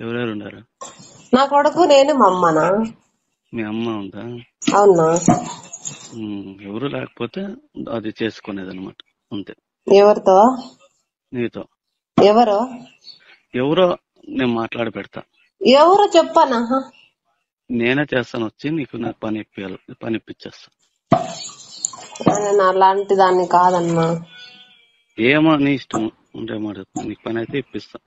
ఎవరెవరు ఉన్నారు? నా కొడుకు, నేను, మా అమ్మనా. మీ అమ్మ ఉందా? అవునా. ఎవరు లేకపోతే అది చేసుకునేది అనమాట, అంతే. ఎవరితో? నీతో. ఎవరు? ఎవరో నేను మాట్లాడి పెడతా. ఎవరో చెప్పనా? నేనే చేస్తాను, వచ్చి నీకు నాకు పని ఇప్పించేస్తా. నేను అలాంటి దాన్ని కాదన్నా. ఏమో నీ ఇష్టం ఉంటే మాట, నీకు పని అయితే ఇప్పిస్తా.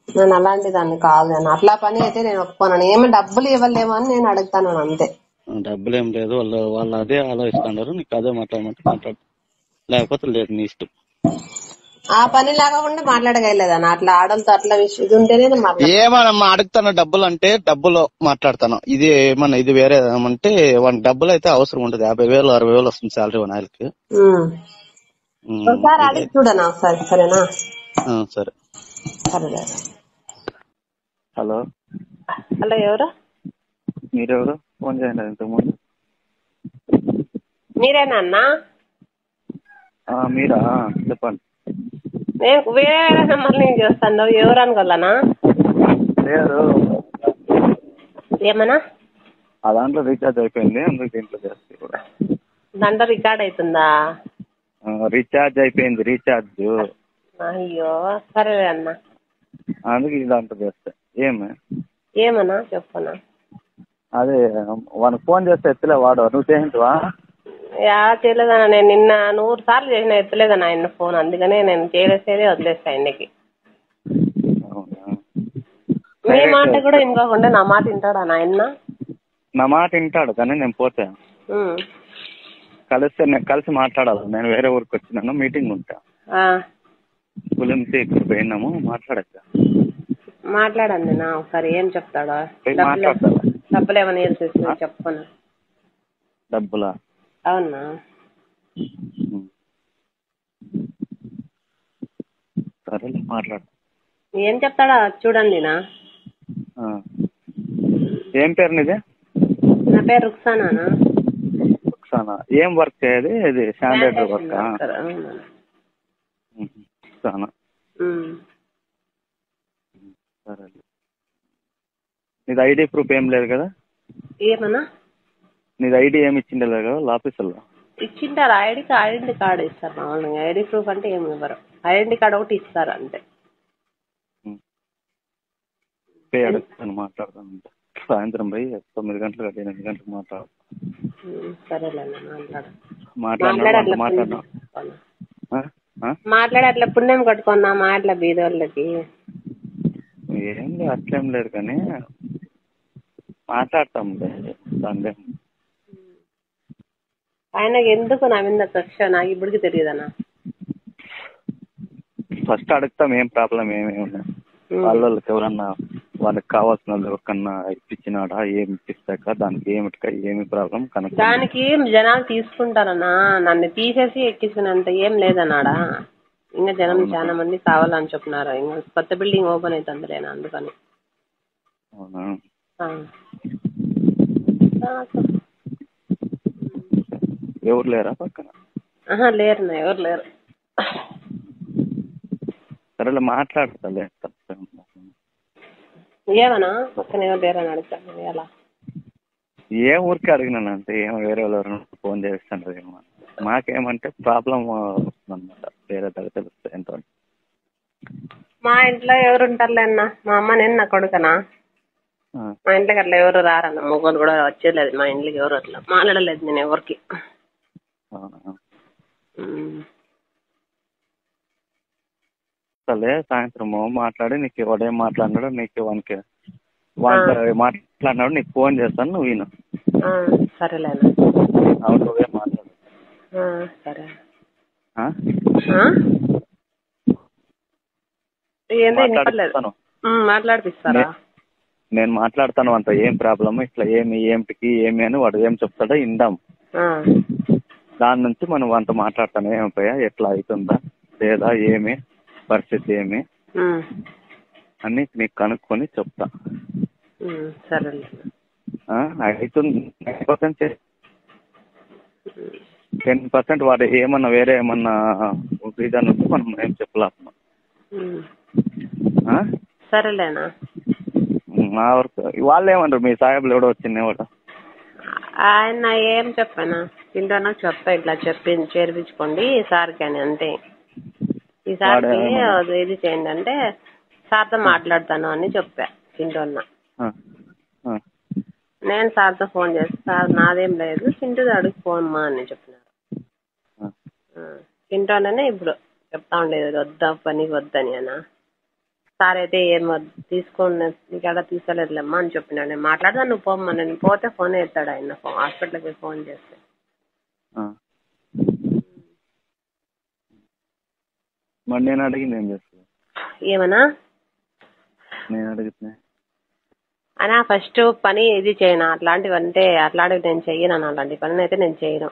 నేను అలాంటి దాన్ని కాదు అన్న. అట్లా పని అయితే నేను ఒప్పుకోను. ఏమి డబ్బులు ఇవ్వలేమో అని నేను అడుగుతాను అంతే. డబ్బులు ఏం లేదు, వాళ్ళు అదే ఆలోచిస్తున్నారు. నీకు అదే మాట్లాడమంటే మాట్లాడు, లేకపోతే లేదు, నీ ఇష్టం. ఆ పని లేకుండా మాట్లాడగలేదన్న. అట్లా ఆడలతో అట్లా ఇది ఉంటేనే ఏమన్నా అడుగుతాను డబ్బులు అంటే డబ్బులు మాట్లాడతాను. ఇది ఏమన్నా ఇది వేరే అంటే వానికి డబ్బులు అయితే అవసరం ఉండదు. 50,000 60,000 వస్తుంది శాలరీ వన్ ఆయనకి. ఒకసారి అడిగి చూడనా ఒకసారి, సరేనా? సరే. సరే. హలో. హలో, ఎవరు? మీరెవరు? ఫోన్ చేయండి ఇంతకుముందు. మీరేనా అన్నా? మీరా? చెప్పండి. నేను వేరే నెంబర్ నుంచి చేస్తాను. ఎవరు అనుకోవాలనా? లేదు, ఏమన్నా ఆ దాంట్లో రీఛార్జ్ అయిపోయింది, అందుకు దీంట్లో చేస్తే కూడా. దాంట్లో రికార్డ్ అవుతుందా? రీఛార్జ్ అయిపోయింది, రీఛార్జ్. అయ్యో, సరే అన్న. అందుకు ఈ దాంట్లో చేస్తా. ఏమన్నా చెప్పనా? అదే వానికి ఫోన్ చేస్తే ఎత్తలే వాడు. నువ్వు చేయించువా? చేయలేదన్నా. నేను నిన్న 100 సార్లు చేసిన, ఎత్తలేదన్నా ఆయన ఫోన్. అందుకనే నేను చేయలేసేదే వదిలేస్తా ఆయనకి. మీ మాట కూడా ఇంకోకుండా నా మాట వింటాడా ఆయన? నా మాట వింటాడు, కానీ నేను పోతే కలిసి మాట్లాడాలి. నేను వేరే ఊరికి వచ్చినాను, మీటింగ్ ఉంటా. గురించి ఇక్కడ పోయినాము, మాట్లాడండి నా ఒకసారి. ఏం చెప్తాడా? డబ్బులు ఏమైనా వేసేసి చెప్పను. డబ్బులా? అవునా. సరే, మాట్లాడు. ఏం చెప్తాడా చూడండి నా. ఏం పేరు నీది? నా పేరు రుక్సానా. రుక్సానా. ఏం వర్క్ చేయది? ఇది శానిటరీ వర్క్? రుక్సానా. సరే. నీది ఐడి ప్రూఫ్ ఏం లేదు కదా? ఏమన్నా? నీది ఐడి ఏమి ఇచ్చిండలేదు కదా ఆఫీసులో? ఇచ్చింటారు. ఐడెంటిటీ కార్డు ఇస్తారు మామూలుగా. ఐడి ప్రూఫ్ అంటే ఏమి ఇవ్వరు. ఐడెంటిటీ కార్డు ఒకటి ఇస్తారు అంతే. మాట్లాడతాను. సాయంత్రం పోయి 9 గంటలకు 8 గంటలకు మాట్లాడతాను. సరేలేండి, మాట్లాడే అట్లా పుణ్యం కట్టుకున్నా మాట్లా బీదోళ్ళకి. ఏం లేదు, అట్లేం లేదు, కానీ మాట్లాడతాం. సందేహం ఆయనకి ఎందుకు నా మీద కక్ష నాకు ఇప్పటికి తెలియదన్నా. ఫస్ట్ అడుగుతాం ఏం ప్రాబ్లం ఏమేమి ఉన్నాయి. వాళ్ళకి ఎవరన్నా వాళ్ళకి కావాల్సిన ఎవరికన్నా ఇప్పించినాడా, ఏమి ఇప్పిస్తాక దానికి ఏమి ప్రాబ్లం కనుక. దానికి జనాలు తీసుకుంటారన్నా. నన్ను తీసేసి ఎక్కించినంత ఏం లేదన్నాడా. ఇంకా జనం చాలా మంది కావాలని చెప్తున్నారు. ఇంకా కొత్త బిల్డింగ్ ఓపెన్ అవుతుంది లేనా, అందుకని. అవునా? ఎవరు లేరా పక్కన? లేరు, ఎవరు లేరు. సరేలే, మాట్లాడతాలే. ఏమన్నా పక్కన ఎవరు లేరని అడుగుతాను. ఎలా? ఏ ఊరికి అడిగినానంటే ఏమో వేరే వాళ్ళు ఫోన్ చేస్తుంటారు ఏమో. మాకేమంటే ప్రాబ్లం వస్తుందన్నమాట, వేరే దగ్గర తెలుస్తుంది ఎంతో. మా ఇంట్లో ఎవరు ఉంటారులే అన్న. మా అమ్మ, నేను, నా కొడుకనా. మా ఇంట్లోకి అట్లా ఎవరు రారన్న. మొగలు కూడా వచ్చేలేదు మా ఇంట్లోకి. ఎవరు అట్లా మాట్లాడలేదు నేను ఎవరికి. సరే, సాయంత్రము మాట్లాడి నీకు ఎవడేం మాట్లాడినాడో నీకు వానికి మాట్లాడినాడు నీకు ఫోన్ చేస్తాను, నువ్వు విను. సరేలేనా? అవును, నువ్వే మాట్లాడు. సరే. మాట్లాడిపిస్తారా? నేను మాట్లాడతాను అంత. ఏం ప్రాబ్లమ్, ఇట్లా ఏమిటికి ఏమి అని వాడు ఏం చెప్తాడో ఇందాం. దాని నుంచి మనం అంత మాట్లాడతాను. ఏమైపోయా, ఎట్లా అవుతుందా లేదా, ఏమి పరిస్థితి ఏమి అని నీకు కనుక్కొని చెప్తా. సరే. అవుతుంది 10%. వాడు ఏమన్నా వేరే ఏమన్నా రీజన్ ఉంటే మనం ఏం చెప్పలేము. సరేలేనా? మా వర్క్ వాళ్ళు ఏమంటారు మీ సాహెబ్లు ఎవడో వచ్చింది ఎవడో ఆయన ఏం చెప్పానా చింటూ చెప్పా ఇట్లా చేర్పించుకోండి సార్కి అని అంతే. ఈ సార్కి ఇది చేయండి అంటే సార్తో మాట్లాడతాను అని చెప్పా చింటూ. నేను సార్తో ఫోన్ చేసి సార్ నాదేం లేదు చింటూది అడుగు ఫోన్ మా అని చెప్పినారు. చింటూనే ఇప్పుడు చెప్తా ఉండేది వద్దా పనికి వద్దని అన్న. సార్ అయితే ఏం తీసుకోండి నీకు ఎలా తీసుకోలేదులేమ్మా అని చెప్పినాడు. నేను మాట్లాడదా నువ్వు పోమ్మా, నేను పోతే ఫోన్ ఎత్తాడు ఆయన హాస్పిటల్కి ఫోన్ చేస్తే. మరి నేను అడిగింది ఏం చేస్తా ఏమన్నా నేను అడుగుతున్నా అనా ఫస్ట్ పని ఇది చేయను అట్లాంటివి అంటే అట్లాంటివి నేను చెయ్యను. అలాంటి పని అయితే నేను చేయను.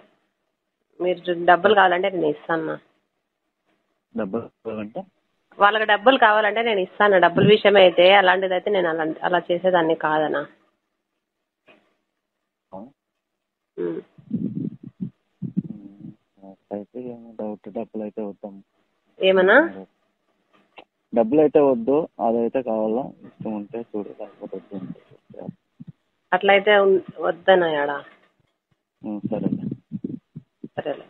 మీరు డబ్బులు కావాలంటే నేను ఇస్తాను. వాళ్ళకి డబ్బులు కావాలంటే నేను ఇస్తాను. డబ్బుల విషయం అయితే అలాంటిది అయితే నేను అలా చేసేదాన్ని కాదనా. ఏమన్నా డబ్బులు అయితే వద్దు అదైతే కావాలా ఇష్టం ఉంటే చూడు లేకపోతే అట్లయితే వద్దనా. సరేలే.